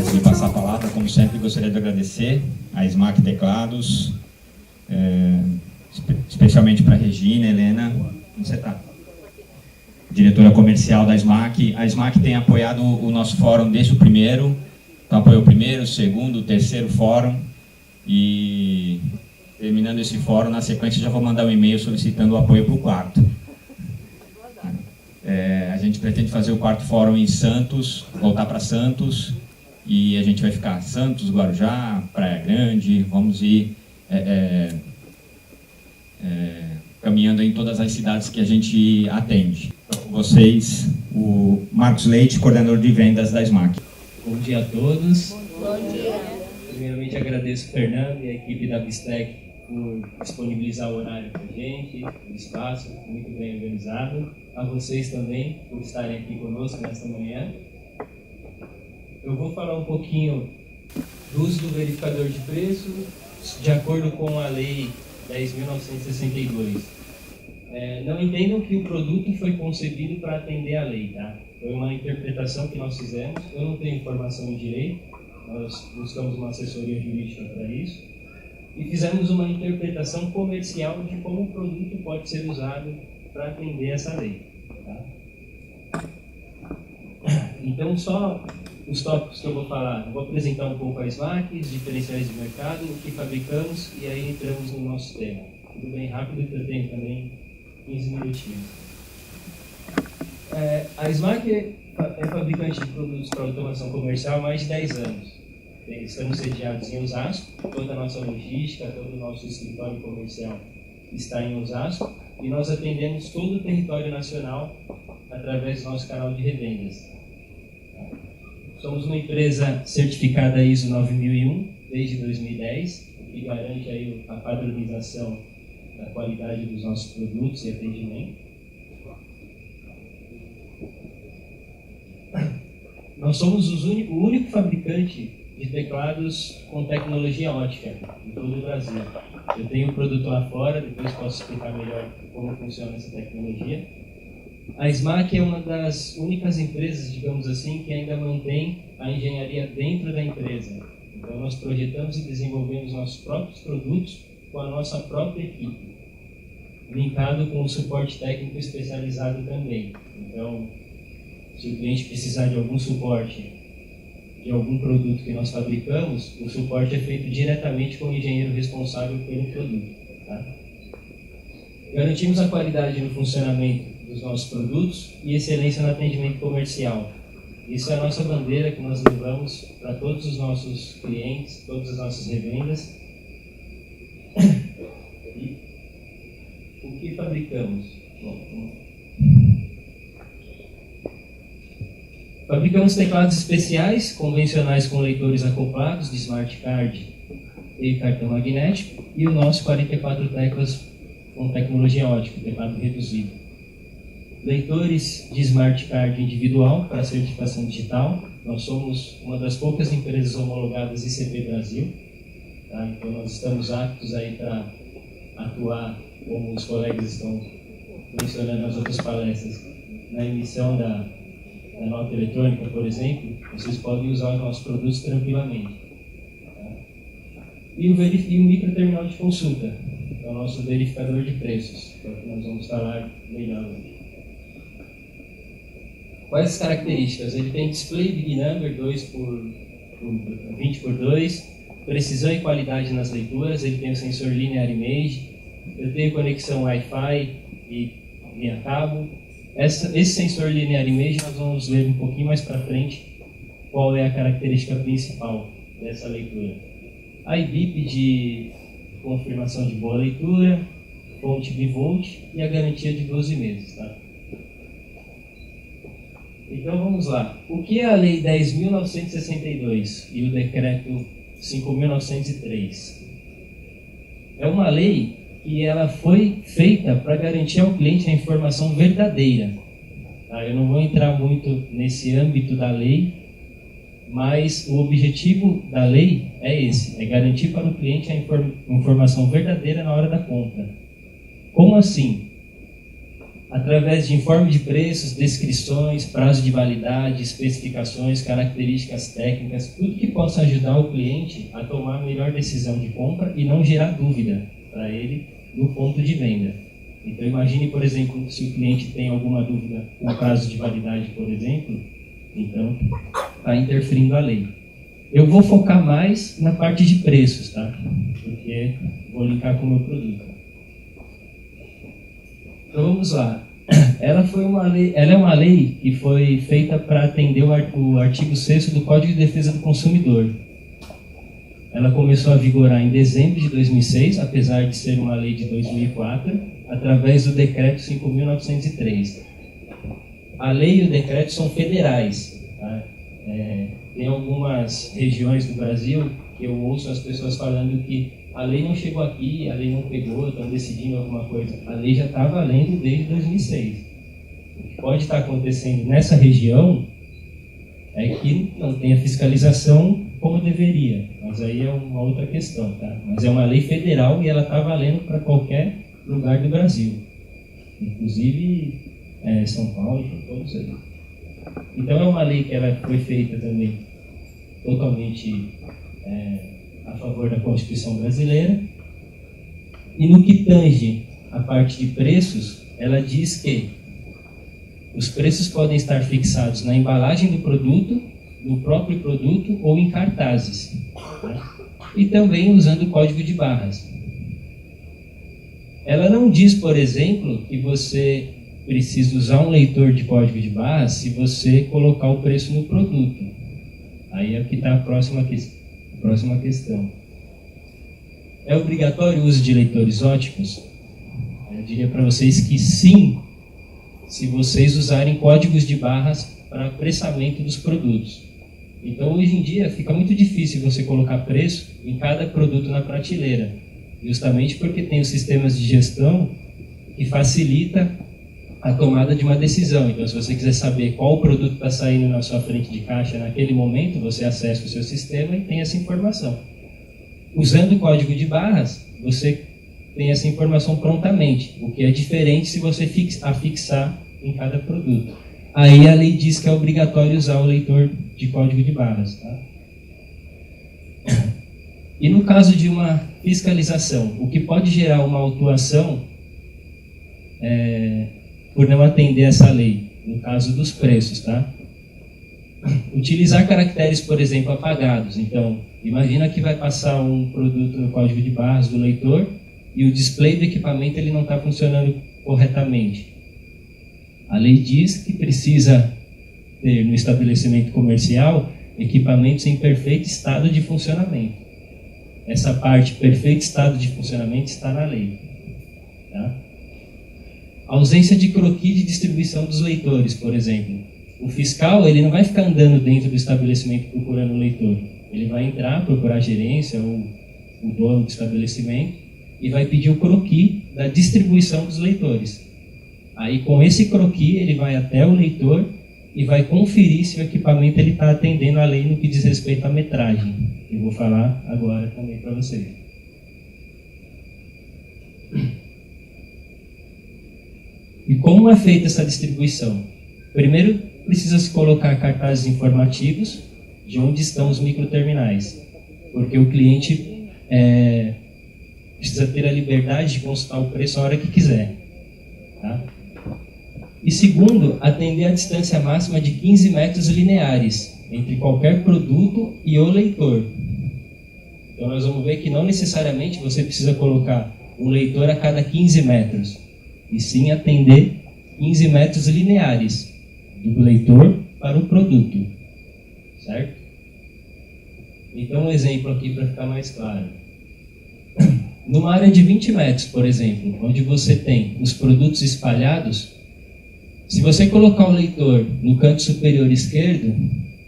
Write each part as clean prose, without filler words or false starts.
Antes de passar a palavra, como sempre, gostaria de agradecer a SMAC Teclados, especialmente para a Regina, Helena, onde você está? Diretora comercial da SMAC. A SMAC tem apoiado o nosso fórum desde o primeiro, então apoiou o primeiro, o segundo, o terceiro fórum, e terminando esse fórum, na sequência já vou mandar um e-mail solicitando o apoio para o quarto. A gente pretende fazer o quarto fórum em Santos, voltar para Santos, e a gente vai ficar Santos, Guarujá, Praia Grande, vamos ir caminhando em todas as cidades que a gente atende. Então, com vocês, o Marcos Leite, coordenador de vendas da SMAC. Bom dia a todos. Bom dia. Primeiramente agradeço o Fernando e a equipe da Bistec por disponibilizar o horário para a gente, o espaço muito bem organizado. A vocês também por estarem aqui conosco nesta manhã. Eu vou falar um pouquinho do uso do verificador de preço de acordo com a Lei 10.962. Não entendam que o produto foi concebido para atender a lei, tá? Foi uma interpretação que nós fizemos. Eu não tenho formação em direito, nós buscamos uma assessoria jurídica para isso e fizemos uma interpretação comercial de como o produto pode ser usado para atender essa lei, tá? Então, só os tópicos que eu vou falar. Eu vou apresentar um pouco a SMAC, os diferenciais de mercado, o que fabricamos e aí entramos no nosso tema. Tudo bem rápido, que eu tenho também 15 minutinhos. A SMAC é fabricante de produtos para automação comercial há mais de 10 anos. Estamos sediados em Osasco, toda a nossa logística, todo o nosso escritório comercial está em Osasco e nós atendemos todo o território nacional através do nosso canal de revendas. Somos uma empresa certificada ISO 9001 desde 2010, o que garante aí a padronização da qualidade dos nossos produtos e atendimento. Nós somos o único fabricante de teclados com tecnologia ótica em todo o Brasil. Eu tenho um produto lá fora, depois posso explicar melhor como funciona essa tecnologia. A SMAC é uma das únicas empresas, digamos assim, que ainda mantém a engenharia dentro da empresa. Então nós projetamos e desenvolvemos nossos próprios produtos com a nossa própria equipe, linkado com o suporte técnico especializado também. Então, se o cliente precisar de algum suporte de algum produto que nós fabricamos, o suporte é feito diretamente com o engenheiro responsável pelo produto. Tá? Garantimos a qualidade no funcionamento dos nossos produtos e excelência no atendimento comercial. Isso é a nossa bandeira que nós levamos para todos os nossos clientes, todas as nossas revendas. E o que fabricamos? Fabricamos teclados especiais, convencionais com leitores acoplados de smart card e cartão magnético, e o nosso 44 teclas com tecnologia ótica, teclado reduzido. Leitores de smart card individual para certificação digital. Nós somos uma das poucas empresas homologadas ICP Brasil, tá? Então nós estamos aptos aí para atuar, como os colegas estão mencionando nas outras palestras, na emissão da nota eletrônica, por exemplo. Vocês podem usar os nossos produtos tranquilamente. Tá? E o microterminal de consulta, que é o nosso verificador de preços, que é o que nós vamos falar melhor hoje. Quais as características? Ele tem display Big Number 20x2, precisão e qualidade nas leituras, ele tem o sensor Linear Image, eu tenho conexão Wi-Fi e via cabo. Esse sensor Linear Image nós vamos ver um pouquinho mais para frente qual é a característica principal dessa leitura. iBip de confirmação de boa leitura, fonte bivolt e a garantia de 12 meses. Tá? Então vamos lá. O que é a Lei 10.962 e o Decreto 5.903? É uma lei que ela foi feita para garantir ao cliente a informação verdadeira. Tá? Eu não vou entrar muito nesse âmbito da lei, mas o objetivo da lei é esse, é garantir para o cliente a informação verdadeira na hora da compra. Como assim? através de informe de preços, descrições, prazo de validade, especificações, características técnicas, tudo que possa ajudar o cliente a tomar a melhor decisão de compra e não gerar dúvida para ele no ponto de venda. Então imagine, por exemplo, se o cliente tem alguma dúvida com prazo de validade, por exemplo, então está interferindo a lei. Eu vou focar mais na parte de preços, tá? Porque vou linkar com o meu produto. Então vamos lá. Ela é uma lei que foi feita para atender o artigo 6º do Código de Defesa do Consumidor. Ela começou a vigorar em dezembro de 2006, apesar de ser uma lei de 2004, através do Decreto 5.903. A lei e o decreto são federais. Tá? Tem algumas regiões do Brasil que eu ouço as pessoas falando que a lei não chegou aqui, a lei não pegou, estão decidindo alguma coisa. A lei já está valendo desde 2006. O que pode estar acontecendo nessa região é que não tem a fiscalização como deveria. Mas aí é uma outra questão, tá? Mas é uma lei federal e ela está valendo para qualquer lugar do Brasil. Inclusive São Paulo, todos ali. Então é uma lei que ela foi feita também totalmente a favor da Constituição brasileira. E no que tange a parte de preços, ela diz que os preços podem estar fixados na embalagem do produto, no próprio produto ou em cartazes, né? E também usando o código de barras. Ela não diz, por exemplo, que você precisa usar um leitor de código de barras se você colocar o preço no produto. Aí é que está a próxima questão. É obrigatório o uso de leitores óticos? Eu diria para vocês que sim, se vocês usarem códigos de barras para pressamento dos produtos. Então, hoje em dia, fica muito difícil você colocar preço em cada produto na prateleira, justamente porque tem os sistemas de gestão que facilita a tomada de uma decisão. Então, se você quiser saber qual produto está saindo na sua frente de caixa naquele momento, você acessa o seu sistema e tem essa informação. Usando o código de barras, você tem essa informação prontamente, o que é diferente se você fixar em cada produto. Aí a lei diz que é obrigatório usar o leitor de código de barras. Tá? E no caso de uma fiscalização, o que pode gerar uma autuação por não atender essa lei, no caso dos preços, tá? Utilizar caracteres, por exemplo, apagados. Então, imagina que vai passar um produto no código de barras do leitor e o display do equipamento ele não está funcionando corretamente. A lei diz que precisa ter no estabelecimento comercial equipamentos em perfeito estado de funcionamento. Essa parte, perfeito estado de funcionamento, está na lei. Tá? Ausência de croquis de distribuição dos leitores, por exemplo. O fiscal ele não vai ficar andando dentro do estabelecimento procurando o leitor. Ele vai entrar, procurar a gerência ou o dono do estabelecimento e vai pedir o croquis da distribuição dos leitores. Aí, com esse croquis, ele vai até o leitor e vai conferir se o equipamento está atendendo a lei no que diz respeito à metragem. Eu vou falar agora também para vocês. E como é feita essa distribuição? Primeiro, precisa se colocar cartazes informativos de onde estão os microterminais, porque o cliente precisa ter a liberdade de consultar o preço a hora que quiser. Tá? E segundo, atender a distância máxima de 15 metros lineares entre qualquer produto e o leitor. Então nós vamos ver que não necessariamente você precisa colocar um leitor a cada 15 metros, e sim atender 15 metros lineares do leitor para o produto. Certo? Então um exemplo aqui para ficar mais claro. Numa área de 20 metros, por exemplo, onde você tem os produtos espalhados, se você colocar o leitor no canto superior esquerdo,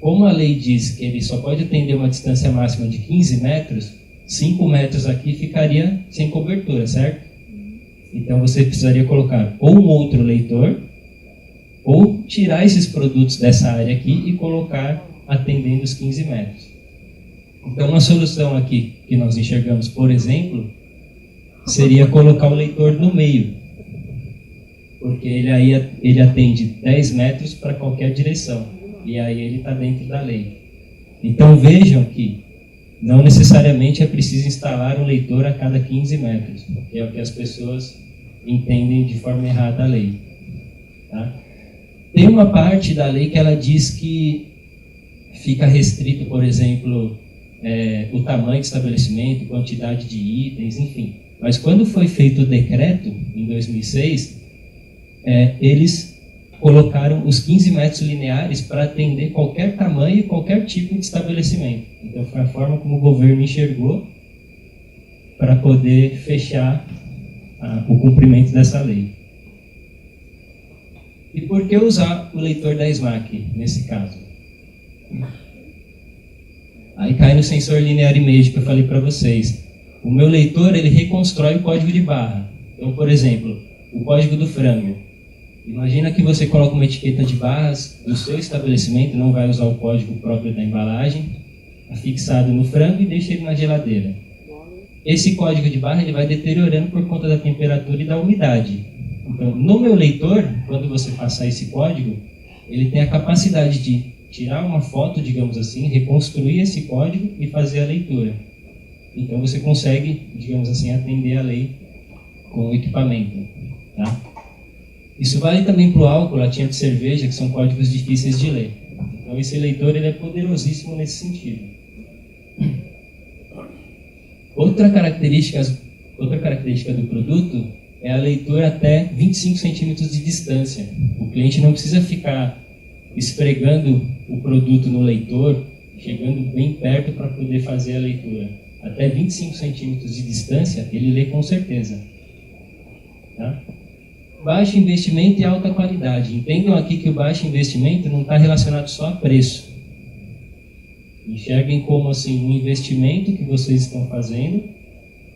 como a lei diz que ele só pode atender uma distância máxima de 15 metros, 5 metros aqui ficaria sem cobertura, certo? Então você precisaria colocar ou um outro leitor, ou tirar esses produtos dessa área aqui e colocar atendendo os 15 metros. Então uma solução aqui que nós enxergamos, por exemplo, seria colocar o leitor no meio. porque ele atende 10 metros para qualquer direção, e aí ele está dentro da lei. Então vejam que não necessariamente é preciso instalar um leitor a cada 15 metros, que é o que as pessoas entendem de forma errada a lei. Tá? Tem uma parte da lei que ela diz que fica restrito, por exemplo, o tamanho do estabelecimento, quantidade de itens, enfim. Mas quando foi feito o decreto, em 2006, eles colocaram os 15 metros lineares para atender qualquer tamanho e qualquer tipo de estabelecimento. Então foi a forma como o governo enxergou para poder fechar o cumprimento dessa lei. E por que usar o leitor da SMAC nesse caso? Aí cai no sensor linear image que eu falei para vocês. O meu leitor, ele reconstrói o código de barra. Então, por exemplo, o código do frango. Imagina que você coloca uma etiqueta de barras no seu estabelecimento, não vai usar o código próprio da embalagem, afixado no frango e deixa ele na geladeira. Esse código de barra ele vai deteriorando por conta da temperatura e da umidade. Então, no meu leitor, quando você passar esse código, ele tem a capacidade de tirar uma foto, digamos assim, reconstruir esse código e fazer a leitura. Então você consegue, digamos assim, atender a lei com o equipamento. Tá? Isso vale também para o álcool, latinha de cerveja, que são códigos difíceis de ler. Então esse leitor ele é poderosíssimo nesse sentido. Outra característica do produto é a leitura até 25 centímetros de distância. O cliente não precisa ficar esfregando o produto no leitor, chegando bem perto para poder fazer a leitura. Até 25 centímetros de distância, ele lê com certeza. Tá? Baixo investimento e alta qualidade. Entendam aqui que o baixo investimento não está relacionado só a preço. Enxerguem como assim, um investimento que vocês estão fazendo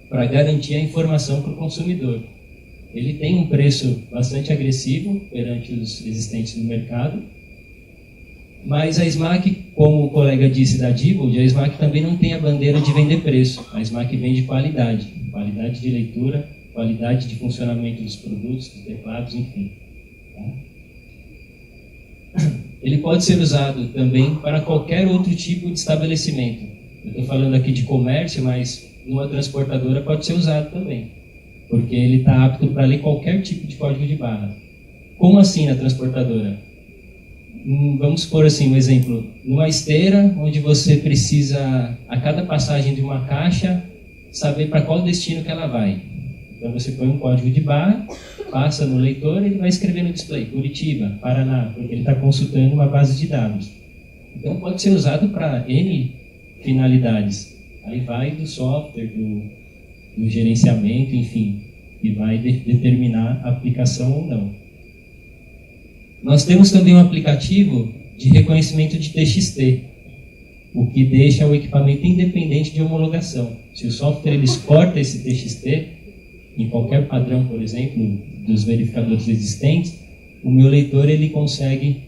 para garantir a informação para o consumidor. Ele tem um preço bastante agressivo perante os existentes no mercado, mas a SMAC, como o colega disse da Diebold, a SMAC também não tem a bandeira de vender preço. A SMAC vende qualidade, qualidade de leitura, qualidade de funcionamento dos produtos, dos teclados, enfim. Tá? Ele pode ser usado também para qualquer outro tipo de estabelecimento. Eu estou falando aqui de comércio, mas numa transportadora pode ser usado também, porque ele está apto para ler qualquer tipo de código de barra. Como assim na transportadora? Vamos supor assim, um exemplo, numa esteira onde você precisa, a cada passagem de uma caixa, saber para qual destino que ela vai. Então você põe um código de barra, passa no leitor e ele vai escrever no display, Curitiba, Paraná, porque ele está consultando uma base de dados. Então pode ser usado para N finalidades. Aí vai do software, do gerenciamento, enfim, e vai determinar a aplicação ou não. Nós temos também um aplicativo de reconhecimento de TXT, o que deixa o equipamento independente de homologação. Se o software ele exporta esse TXT, em qualquer padrão, por exemplo, dos verificadores existentes, o meu leitor ele consegue,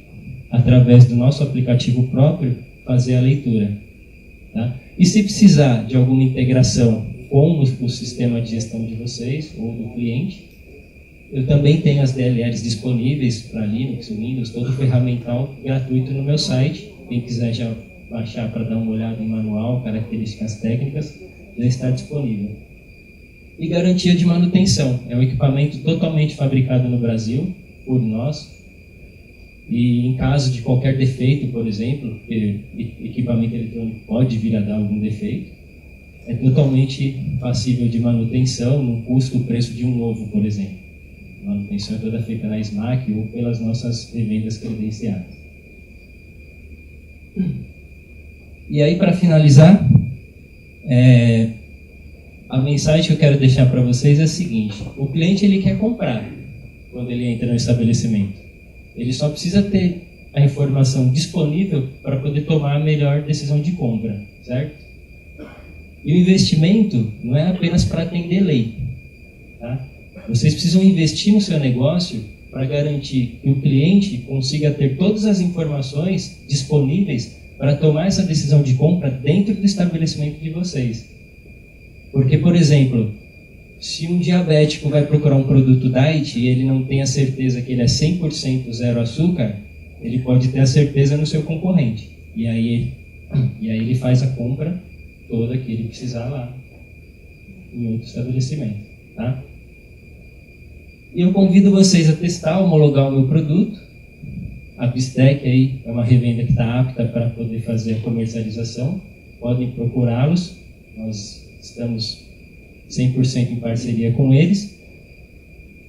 através do nosso aplicativo próprio, fazer a leitura. Tá? E se precisar de alguma integração com o sistema de gestão de vocês ou do cliente, eu também tenho as DLLs disponíveis para Linux, Windows, todo o ferramental gratuito no meu site. Quem quiser já baixar para dar uma olhada em manual, características técnicas, já está disponível. E garantia de manutenção. É um equipamento totalmente fabricado no Brasil, por nós. E em caso de qualquer defeito, por exemplo, porque equipamento eletrônico pode vir a dar algum defeito, é totalmente passível de manutenção, não custa o preço de um novo, por exemplo. A manutenção é toda feita na SMAC ou pelas nossas revendas credenciadas. E aí, para finalizar, a mensagem que eu quero deixar para vocês é a seguinte: o cliente ele quer comprar quando ele entra no estabelecimento. Ele só precisa ter a informação disponível para poder tomar a melhor decisão de compra, certo? E o investimento não é apenas para atender lei, tá? Vocês precisam investir no seu negócio para garantir que o cliente consiga ter todas as informações disponíveis para tomar essa decisão de compra dentro do estabelecimento de vocês. Porque, por exemplo, Se um diabético vai procurar um produto diet e ele não tem a certeza que ele é 100% zero açúcar, ele pode ter a certeza no seu concorrente. E aí ele faz a compra toda que ele precisar lá em outro estabelecimento, tá? E eu convido vocês a testar, homologar o meu produto. A Bistec aí é uma revenda que está apta para poder fazer a comercialização. Podem procurá-los. Nós estamos 100% em parceria com eles.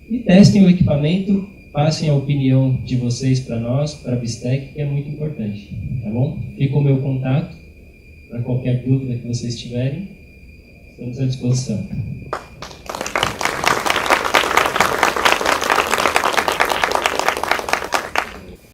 E testem o equipamento, passem a opinião de vocês para nós, para a Bistec, que é muito importante, tá bom? Fica o meu contato para qualquer dúvida que vocês tiverem. Estamos à disposição.